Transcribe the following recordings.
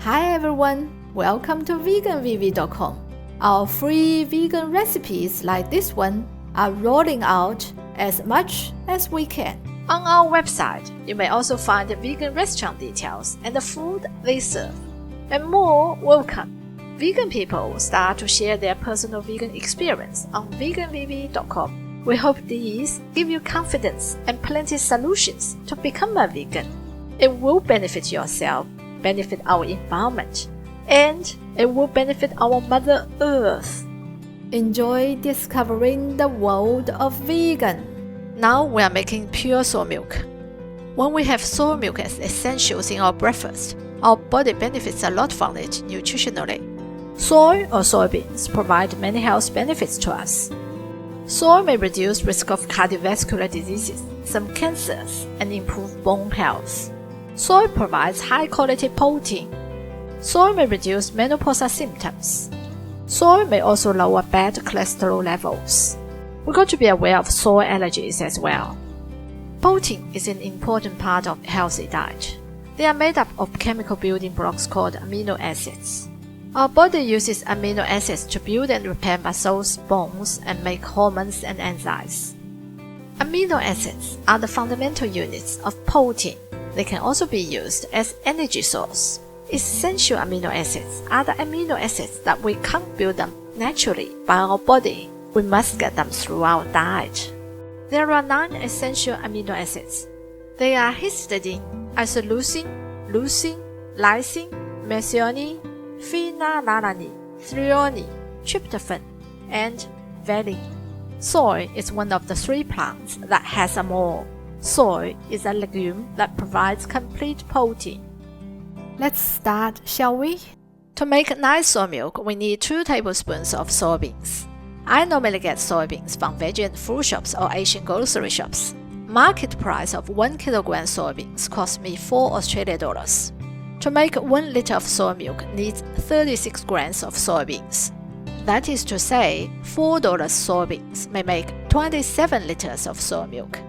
Hi everyone, welcome to veganvv.com. Our free vegan recipes like this one are rolling out as much as we can. On our website, you may also find the vegan restaurant details and the food they serve. And more will come. Vegan people start to share their personal vegan experience on veganvv.com. We hope these give you confidence and plenty solutions to become a vegan. It will benefit yourself, benefit our environment, and it will benefit our Mother Earth. Enjoy discovering the world of vegan. Now we are making pure soy milk. When we have soy milk as essentials in our breakfast, our body benefits a lot from it nutritionally. Soy or soybeans provide many health benefits to us. Soy may reduce risk of cardiovascular diseases, some cancers, and improve bone health. Soy provides high-quality protein. Soy may reduce menopausal symptoms. Soy may also lower bad cholesterol levels. We've got to be aware of soy allergies as well. Protein is an important part of a healthy diet. They are made up of chemical building blocks called amino acids. Our body uses amino acids to build and repair muscles, bones, and make hormones and enzymes. Amino acids are the fundamental units of protein. They can also be used as energy source. Essential amino acids are the amino acids that we can't build them naturally by our body. We must get them through our diet. There are 9 essential amino acids. They are histidine, isoleucine, leucine, lysine, methionine, phenylalanine, threonine, tryptophan, and valine. Soy is one of the 3 plants that has them all. Soy is a legume that provides complete protein. Let's start, shall we? To make nice soy milk, we need 2 tablespoons of soybeans. I normally get soybeans from veggie and fruit shops or Asian grocery shops. Market price of 1 kilogram soybeans costs me $4 Australian. To make 1 liter of soy milk needs 36 grams of soybeans. That is to say, $4 soybeans may make 27 liters of soy milk.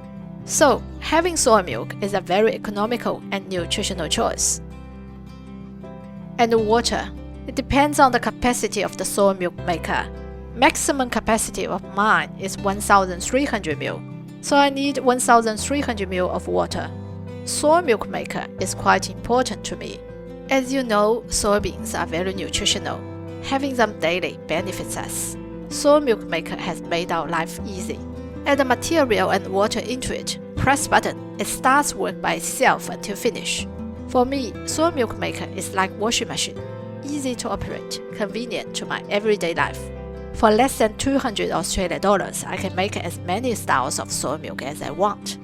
So, having soy milk is a very economical and nutritional choice. And water. It depends on the capacity of the soy milk maker. Maximum capacity of mine is 1300 ml, so I need 1300 ml of water. Soy milk maker is quite important to me. As you know, soybeans are very nutritional. Having them daily benefits us. Soy milk maker has made our life easy. Add the material and water into it, press button, it starts work by itself until finish. For me, soy milk maker is like washing machine. Easy to operate, convenient to my everyday life. For less than $200 Australian, I can make as many styles of soy milk as I want.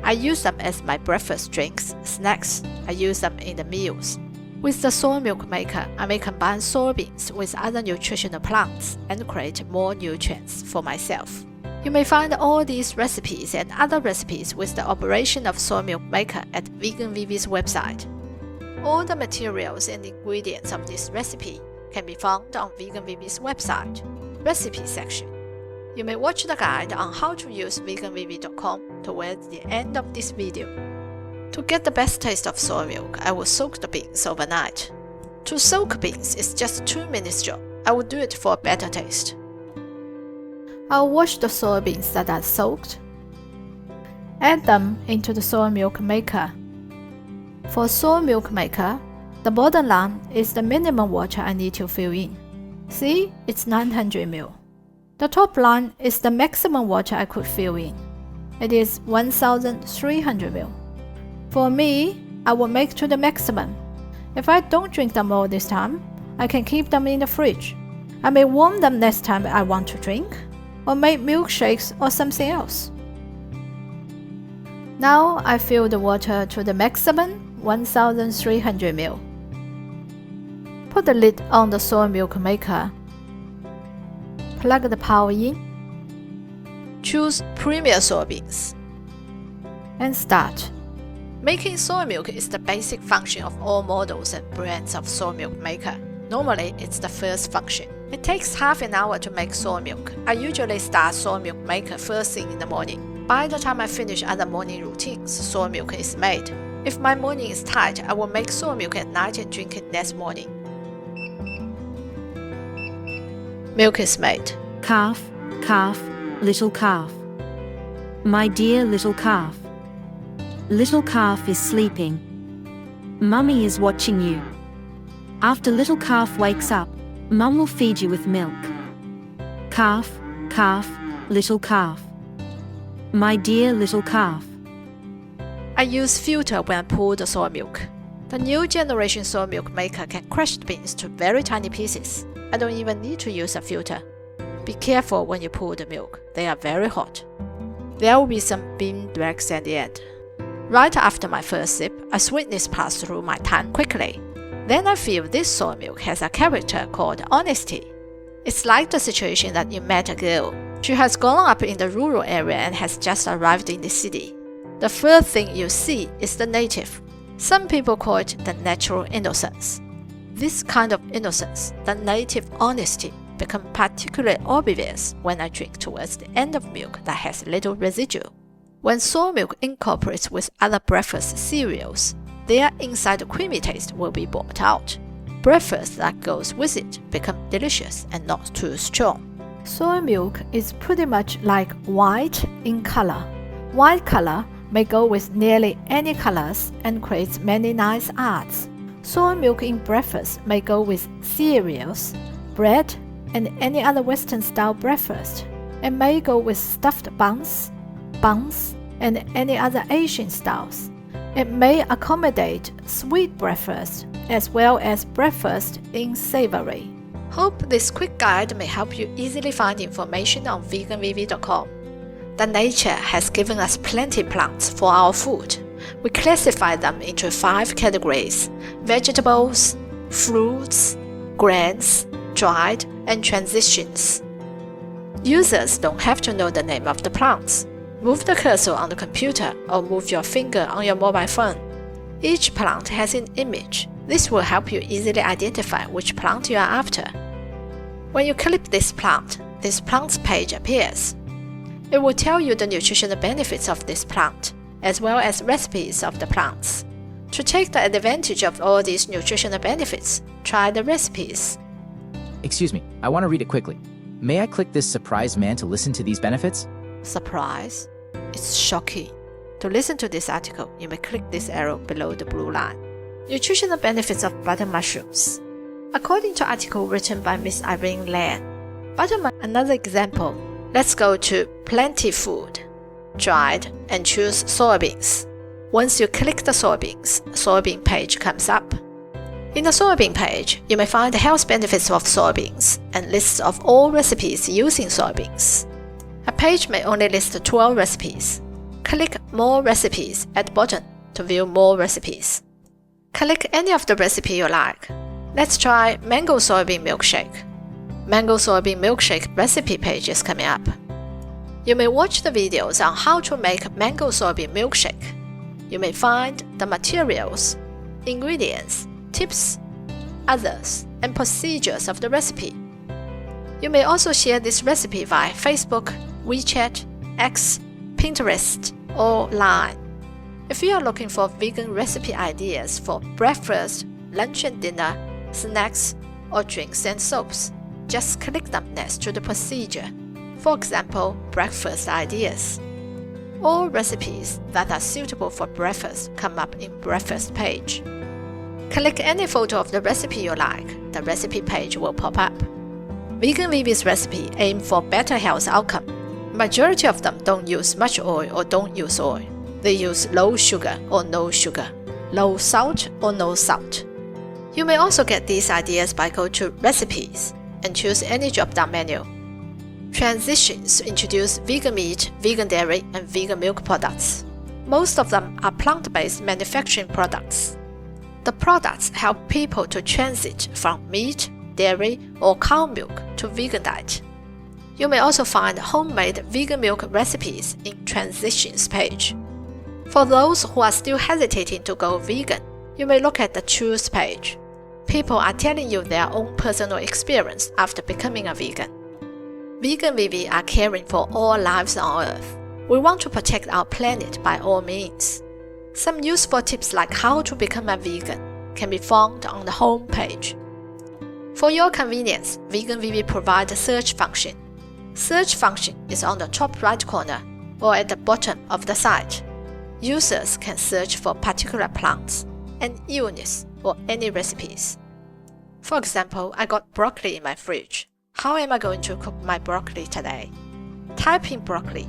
I use them as my breakfast drinks, snacks. I use them in the meals. With the soy milk maker, I may combine soybeans with other nutritional plants and create more nutrients for myself. You may find all these recipes and other recipes with the operation of soy milk maker at veganvv's website. All the materials and ingredients of this recipe can be found on veganvv's website, recipe section. You may watch the guide on how to use veganvv.com towards the end of this video. To get the best taste of soy milk, I will soak the beans overnight. To soak beans is just 2 minutes job. I will do it for a better taste. I'll wash the soybeans that are soaked. Add them into the soy milk maker. For soy milk maker, the bottom line is the minimum water I need to fill in. See, it's 900 ml. The top line is the maximum water I could fill in. It is 1300 ml. For me, I will make to the maximum. If I don't drink them all this time, I can keep them in the fridge. I may warm them next time I want to drink, or make milkshakes or something else. Now I fill the water to the maximum 1300 ml. Put the lid on the soy milk maker. Plug the power in. Choose Premier soybeans. And start. Making soy milk is the basic function of all models and brands of soy milk maker. Normally, it's the first function. It takes half an hour to make soy milk. I usually start soy milk maker first thing in the morning. By the time I finish other morning routines, soy milk is made. If my morning is tight, I will make soy milk at night and drink it next morning. Milk is made. Calf, calf, little calf. My dear little calf. Little calf is sleeping. Mummy is watching you. After little calf wakes up, Mum will feed you with milk. Calf, calf, little calf. My dear little calf. I use filter when I pour the soy milk. The new generation soy milk maker can crush the beans to very tiny pieces. I don't even need to use a filter. Be careful when you pour the milk. They are very hot. There will be some bean dregs at the end. Right after my first sip, a sweetness passes through my tongue quickly. Then I feel this soy milk has a character called honesty. It's like the situation that you met a girl. She has grown up in the rural area and has just arrived in the city. The first thing you see is the native. Some people call it the natural innocence. This kind of innocence, the native honesty, becomes particularly obvious when I drink towards the end of milk that has little residue. When soy milk incorporates with other breakfast cereals, their inside creamy taste will be brought out. Breakfast that goes with it becomes delicious and not too strong. Soy milk is pretty much like white in color. White color may go with nearly any colors and creates many nice arts. Soy milk in breakfast may go with cereals, bread, and any other Western-style breakfast. It may go with stuffed buns, and any other Asian styles. It may accommodate sweet breakfast as well as breakfast in savory. Hope this quick guide may help you easily find information on veganvv.com. The nature has given us plenty plants for our food. We classify them into 5 categories: vegetables, fruits, grains, dried, and transitions. Users don't have to know the name of the plants. Move the cursor on the computer or move your finger on your mobile phone. Each plant has an image. This will help you easily identify which plant you are after. When you click this plant's page appears. It will tell you the nutritional benefits of this plant, as well as recipes of the plants. To take the advantage of all these nutritional benefits, try the recipes. Excuse me, I want to read it quickly. May I click this surprised man to listen to these benefits? Surprise? It's shocking. To listen to this article, you may click this arrow below the blue line. Nutritional benefits of butter mushrooms. According to article written by Miss Irene Lan, another example. Let's go to Plenty Food, dried, and choose soybeans. Once you click the soybean page comes up. In the soybean page, you may find the health benefits of soybeans and lists of all recipes using soybeans. A page may only list 12 recipes. Click More Recipes at the bottom to view more recipes. Click any of the recipe you like. Let's try Mango Soybean Milkshake. Mango Soybean Milkshake recipe page is coming up. You may watch the videos on how to make mango soybean milkshake. You may find the materials, ingredients, tips, others, and procedures of the recipe. You may also share this recipe via Facebook, WeChat, X, Pinterest, or Line. If you are looking for vegan recipe ideas for breakfast, lunch and dinner, snacks, or drinks and soaps, just click them next to the procedure. For example, breakfast ideas. All recipes that are suitable for breakfast come up in breakfast page. Click any photo of the recipe you like. The recipe page will pop up. Vegan Vivi's recipe aim for better health outcome. Majority of them don't use much oil or don't use oil. They use low sugar or no sugar, low salt or no salt. You may also get these ideas by going to Recipes and choose any drop-down menu. Transitions introduce vegan meat, vegan dairy, and vegan milk products. Most of them are plant-based manufacturing products. The products help people to transit from meat, dairy, or cow milk to vegan diet. You may also find homemade vegan milk recipes in Transitions page. For those who are still hesitating to go vegan, you may look at the Choose page. People are telling you their own personal experience after becoming a vegan. Vegan Vivi are caring for all lives on Earth. We want to protect our planet by all means. Some useful tips like how to become a vegan can be found on the home page. For your convenience, Vegan VV provides a search function. Search function is on the top right corner or at the bottom of the site. Users can search for particular plants, an illness, or any recipes. For example, I got broccoli in my fridge. How am I going to cook my broccoli today? Type in broccoli.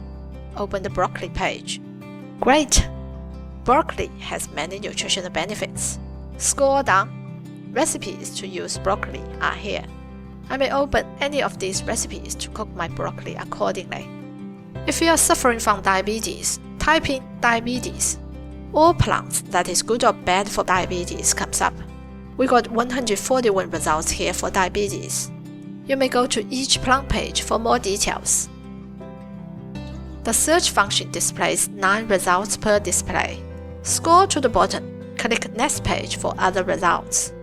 Open the broccoli page. Great! Broccoli has many nutritional benefits. Scroll down. Recipes to use broccoli are here. I may open any of these recipes to cook my broccoli accordingly. If you are suffering from diabetes, type in diabetes. All plants that is good or bad for diabetes comes up. We got 141 results here for diabetes. You may go to each plant page for more details. The search function displays 9 results per display. Scroll to the bottom, click Next page for other results.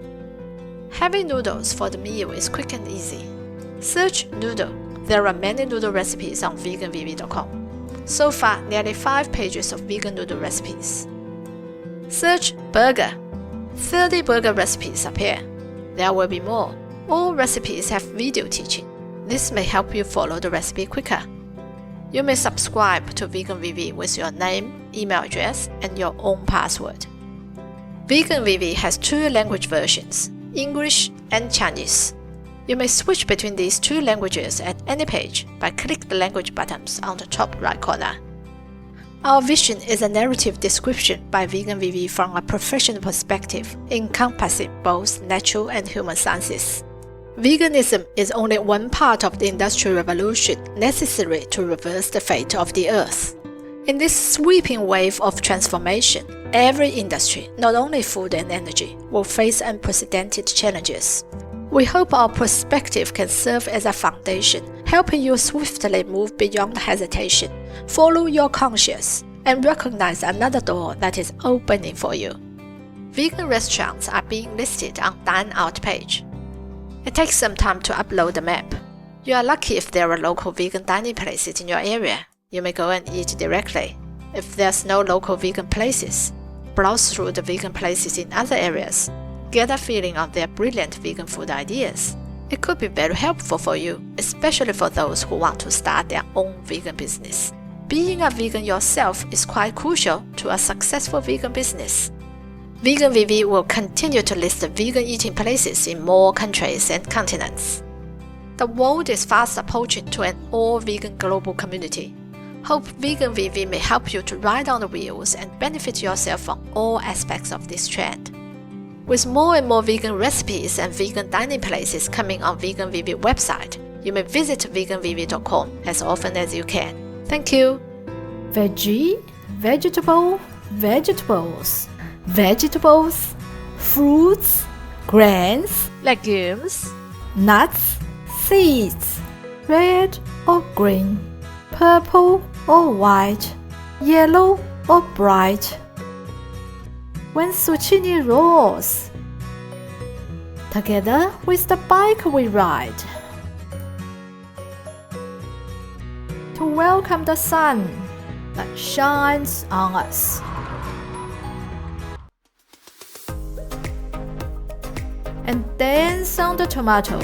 Having noodles for the meal is quick and easy. Search noodle. There are many noodle recipes on veganvv.com. So far, nearly 5 pages of vegan noodle recipes. Search burger. 30 burger recipes appear. There will be more. All recipes have video teaching. This may help you follow the recipe quicker. You may subscribe to Vegan VV with your name, email address, and your own password. Vegan VV has 2 language versions, English and Chinese. You may switch between these 2 languages at any page by clicking the language buttons on the top right corner. Our vision is a narrative description by Vegan VV from a professional perspective, encompassing both natural and human sciences. Veganism is only one part of the Industrial Revolution necessary to reverse the fate of the Earth. In this sweeping wave of transformation, every industry, not only food and energy, will face unprecedented challenges. We hope our perspective can serve as a foundation, helping you swiftly move beyond hesitation, follow your conscience, and recognize another door that is opening for you. Vegan restaurants are being listed on Dine Out page. It takes some time to upload the map. You are lucky if there are local vegan dining places in your area. You may go and eat directly. If there's no local vegan places, browse through the vegan places in other areas. Get a feeling of their brilliant vegan food ideas. It could be very helpful for you, especially for those who want to start their own vegan business. Being a vegan yourself is quite crucial to a successful vegan business. Vegan VV will continue to list vegan eating places in more countries and continents. The world is fast approaching to an all-vegan global community. Hope Vegan VV may help you to ride on the wheels and benefit yourself from all aspects of this trend. With more and more vegan recipes and vegan dining places coming on Vegan VV website, you may visit veganvv.com as often as you can. Thank you. Veggie, vegetable, vegetables. Vegetables, fruits, grains, Legumes, nuts, seeds, red or green, purple or white, yellow or bright. When zucchini rolls, together with the bike we ride, to welcome the sun that shines on us. And dance on the tomato.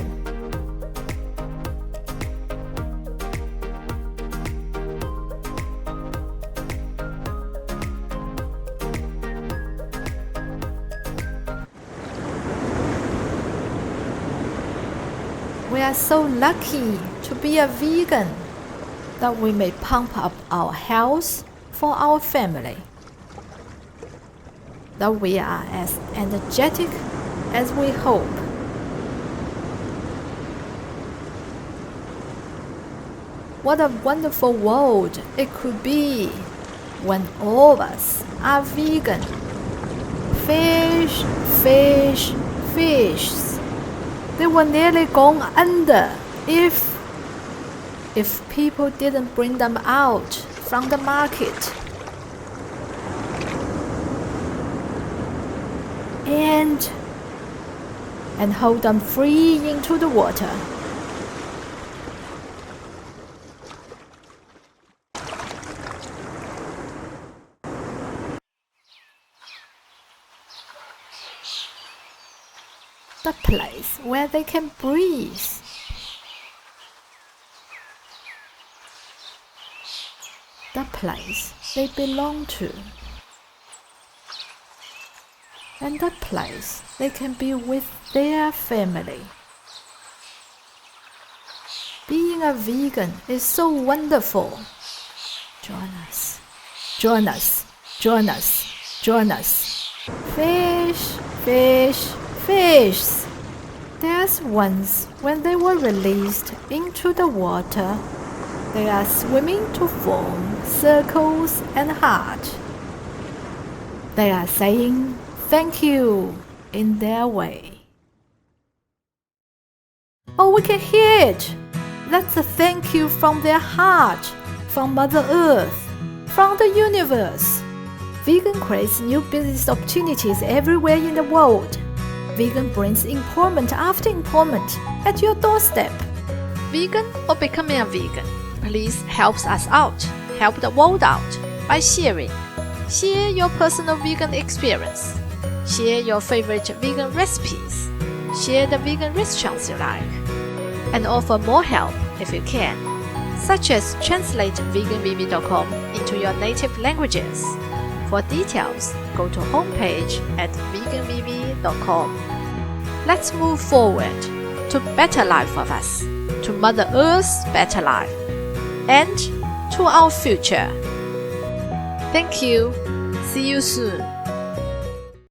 We are so lucky to be a vegan that we may pump up our health for our family, that we are as energetic as we hope. What a wonderful world it could be when all of us are vegan. Fish, fish, fish. They were nearly gone under if people didn't bring them out from the market. And hold them free into the water. a place where they can breathe. The place they belong to, and the place they can be with their family. Being a vegan is so wonderful. Join us, join us, join us, join us. Fish, fish, fish. There's once when they were released into the water, they are swimming to form circles and heart. They are saying thank you in their way. Oh, we can hear it. That's a thank you from their heart, from Mother Earth, from the universe. Vegan creates new business opportunities everywhere in the world. Vegan brings employment after employment at your doorstep. Vegan or becoming a vegan? Please help us out, help the world out by sharing. Share your personal vegan experience. Share your favorite vegan recipes. Share the vegan restaurants you like. And offer more help if you can, such as translate veganvv.com into your native languages. For details, go to homepage at veganvv.com. Let's move forward to better life of us, to Mother Earth's better life, and to our future. Thank you. See you soon.